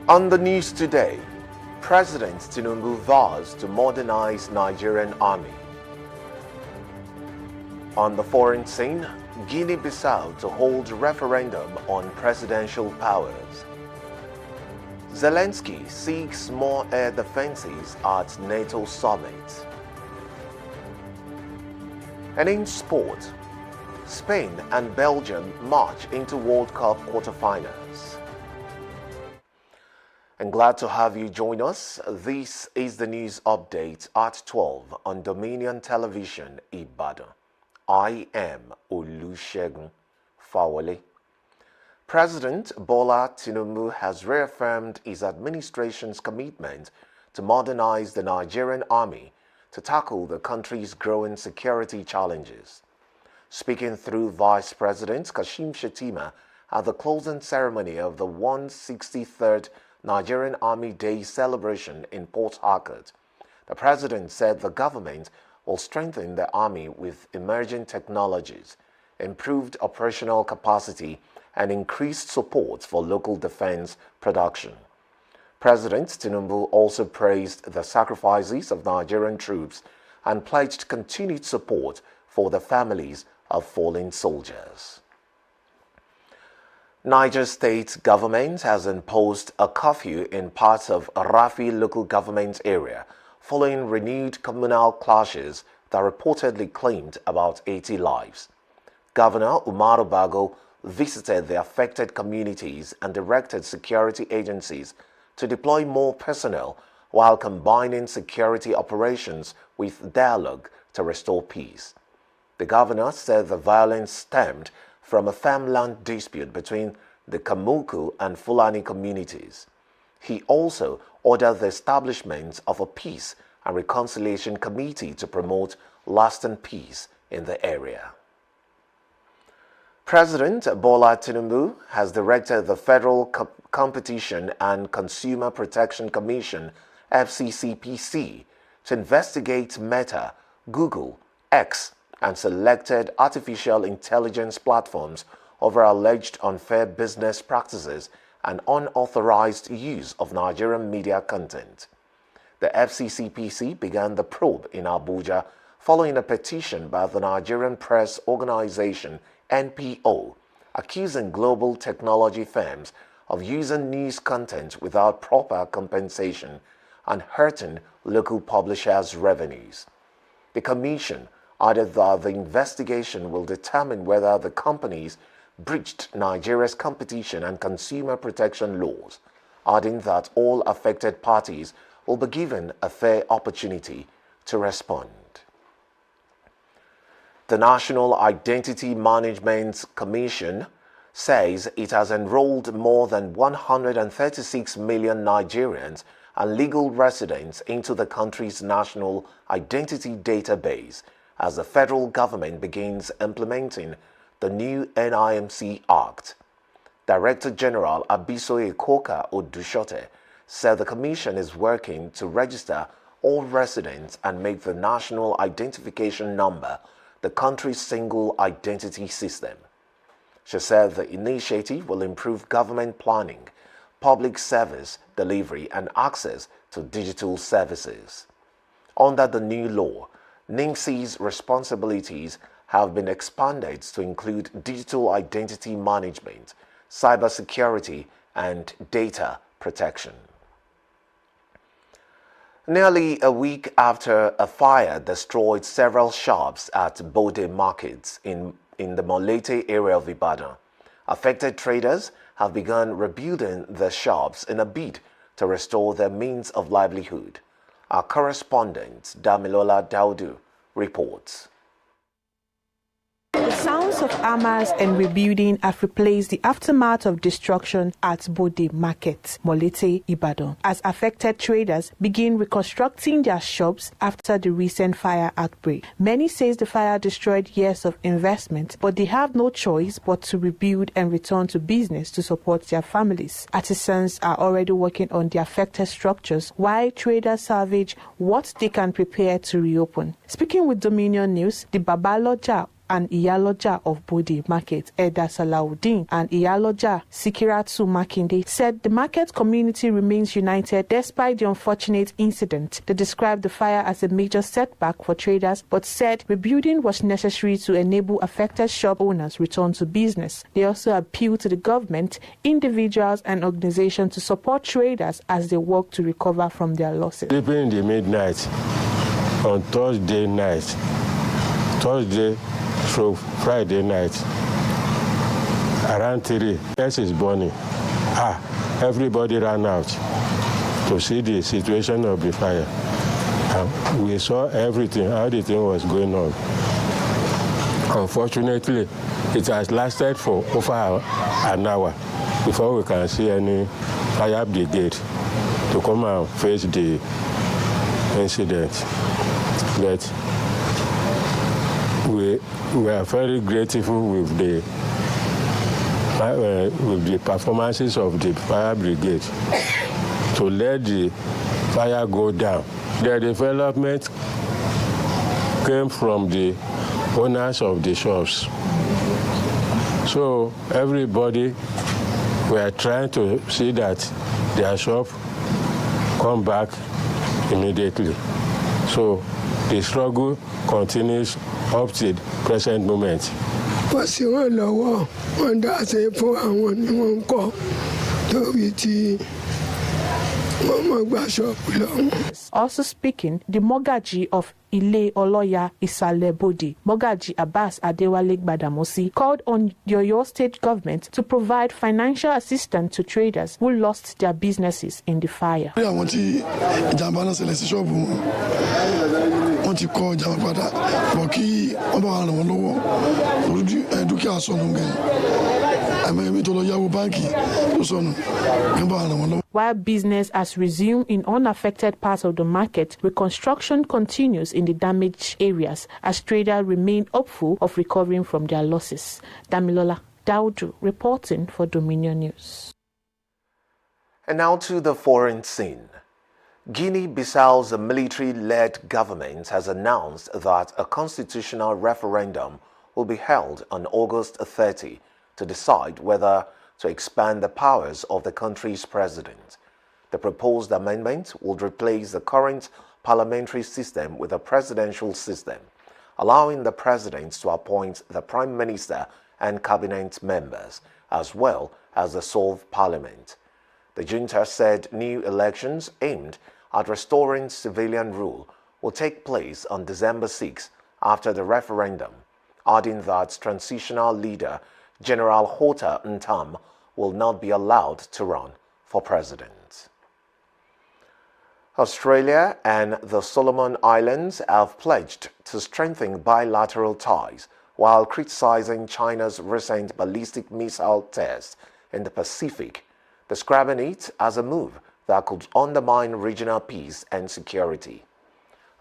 On the news today, President Tinubu vows to modernize Nigerian army. On the foreign scene, Guinea-Bissau to hold referendum on presidential powers. Zelensky seeks more air defenses at NATO summit. And in sport, Spain and Belgium march into World Cup quarterfinals. And glad to have you join us. This is the news update at 12 on Dominion Television, Ibadan. I am Olusegun Fawole. President Bola Tinubu has reaffirmed his administration's commitment to modernize the Nigerian army to tackle the country's growing security challenges. Speaking through Vice President Kashim Shettima at the closing ceremony of the 163rd Nigerian Army Day celebration in Port Harcourt, the president said the government will strengthen the army with emerging technologies, improved operational capacity, and increased support for local defense production. President Tinubu also praised the sacrifices of Nigerian troops and pledged continued support for the families of fallen soldiers. Niger State government has imposed a curfew in parts of Rafi local government area following renewed communal clashes that reportedly claimed about 80 lives. Governor Umaru Bago visited the affected communities and directed security agencies to deploy more personnel while combining security operations with dialogue to restore peace. The governor said the violence stemmed from a farmland dispute between the Kamuku and Fulani communities. He also ordered the establishment of a peace and reconciliation committee to promote lasting peace in the area. President Bola Tinubu has directed the Federal Competition and Consumer Protection Commission, FCCPC, to investigate Meta, Google, X, and selected artificial intelligence platforms over alleged unfair business practices and unauthorized use of Nigerian media content. The FCCPC began the probe in Abuja following a petition by the Nigerian Press Organization, NPO, accusing global technology firms of using news content without proper compensation and hurting local publishers' revenues. The commission added that the investigation will determine whether the companies breached Nigeria's competition and consumer protection laws, adding that all affected parties will be given a fair opportunity to respond. The National Identity Management Commission says it has enrolled more than 136 million Nigerians and legal residents into the country's national identity database as the federal government begins implementing the new NIMC Act. Director General Abisoye Koka Odushote said the commission is working to register all residents and make the National Identification Number the country's single identity system. She said the initiative will improve government planning, public service delivery, and access to digital services. Under the new law, NIMC's responsibilities have been expanded to include digital identity management, cybersecurity, and data protection. Nearly a week after a fire destroyed several shops at Bode Markets in the Molete area of Ibadan, affected traders have begun rebuilding their shops in a bid to restore their means of livelihood. Our correspondent, Damilola Daudu, reports. The sounds of hammers and rebuilding have replaced the aftermath of destruction at Bode Market, Molete, Ibadan, as affected traders begin reconstructing their shops after the recent fire outbreak. Many say the fire destroyed years of investment, but they have no choice but to rebuild and return to business to support their families. Artisans are already working on the affected structures, while traders salvage what they can prepare to reopen. Speaking with Dominion News, the Babaloja and Iyaloja of Bode Market, Eda Salahuddin, and Iyaloja Sikiratu Makinde, said the market community remains united despite the unfortunate incident. They described the fire as a major setback for traders, but said rebuilding was necessary to enable affected shop owners return to business. They also appealed to the government, individuals, and organizations to support traders as they work to recover from their losses. Sleeping in the midnight on Thursday through Friday night, around 3, gas is burning. Everybody ran out to see the situation of the fire. We saw everything, how the thing was going on. Unfortunately, it has lasted for over an hour before we can see any fire brigade to come and face the incident. But we are very grateful with the performances of the fire brigade to let the fire go down. The development came from the owners of the shops. So everybody were trying to see that their shop come back immediately. So the struggle continues up to the present moment. Also speaking, the Mogaji of Ile Oloya Isale Bode, Mogaji Abbas Adewale Gbadamosi, called on the Oyo State government to provide financial assistance to traders who lost their businesses in the fire. While business has resumed in unaffected parts of the market, reconstruction continues in the damaged areas as traders remain hopeful of recovering from their losses. Damilola Daudu reporting for Dominion News. And now to the foreign scene. Guinea-Bissau's military-led government has announced that a constitutional referendum will be held on August 30 to decide whether to expand the powers of the country's president. The proposed amendment would replace the current parliamentary system with a presidential system, allowing the president to appoint the prime minister and cabinet members, as well as dissolve parliament. The junta said new elections aimed at restoring civilian rule will take place on December 6 after the referendum, adding that transitional leader General Hota Ntam will not be allowed to run for president. Australia and the Solomon Islands have pledged to strengthen bilateral ties while criticizing China's recent ballistic missile test in the Pacific, describing it as a move that could undermine regional peace and security.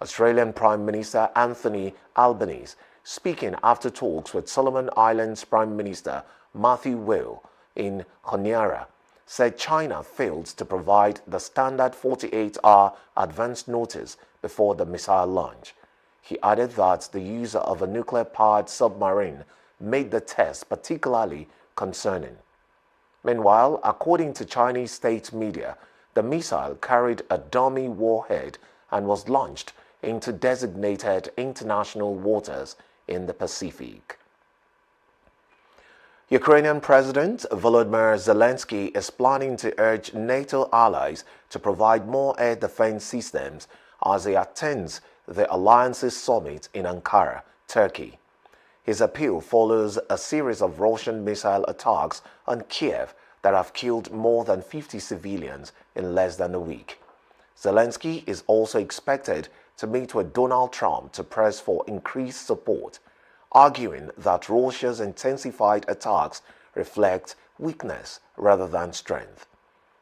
Australian Prime Minister Anthony Albanese, speaking after talks with Solomon Islands Prime Minister Matthew Whale in Honiara, said China failed to provide the standard 48-hour advance notice before the missile launch. He added that the use of a nuclear-powered submarine made the test particularly concerning. Meanwhile, according to Chinese state media, the missile carried a dummy warhead and was launched into designated international waters in the Pacific. Ukrainian President Volodymyr Zelensky is planning to urge NATO allies to provide more air defense systems as he attends the Alliance's summit in Ankara, Turkey. His appeal follows a series of Russian missile attacks on Kiev that have killed more than 50 civilians in less than a week. Zelensky is also expected to meet with Donald Trump to press for increased support, arguing that Russia's intensified attacks reflect weakness rather than strength.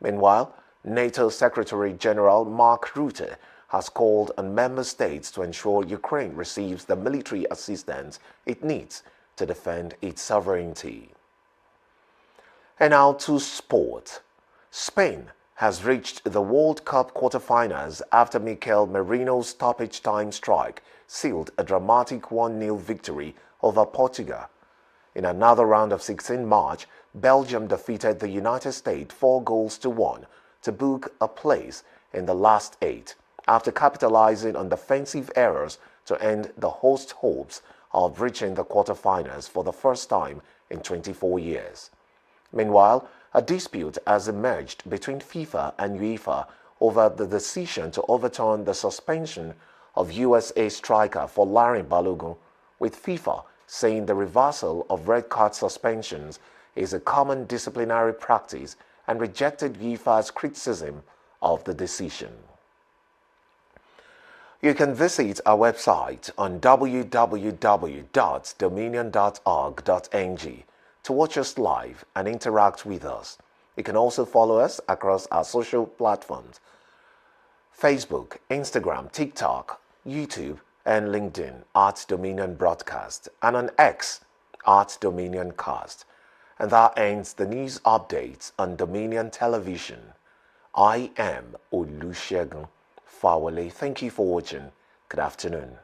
Meanwhile, NATO Secretary General Mark Rutte has called on member states to ensure Ukraine receives the military assistance it needs to defend its sovereignty. And now to sport. Spain has reached the World Cup quarterfinals after Mikel Merino's stoppage time strike sealed a dramatic 1-0 victory over Portugal. In another round of 16 March, Belgium defeated the United States 4-1 to book a place in the last 8 after capitalizing on defensive errors to end the host hopes of reaching the quarterfinals for the first time in 24 years. Meanwhile, a dispute has emerged between FIFA and UEFA over the decision to overturn the suspension of USA striker Folarin Balogun, with FIFA saying the reversal of red card suspensions is a common disciplinary practice and rejected UEFA's criticism of the decision. You can visit our website on www.dominion.org.ng to watch us live and interact with us. You can also follow us across our social platforms: Facebook, Instagram, TikTok, YouTube, and LinkedIn @Dominion Broadcast, and on X @Dominion Cast. And that ends the news updates on Dominion Television. I am Olusegun Fawale. Thank you for watching. Good afternoon.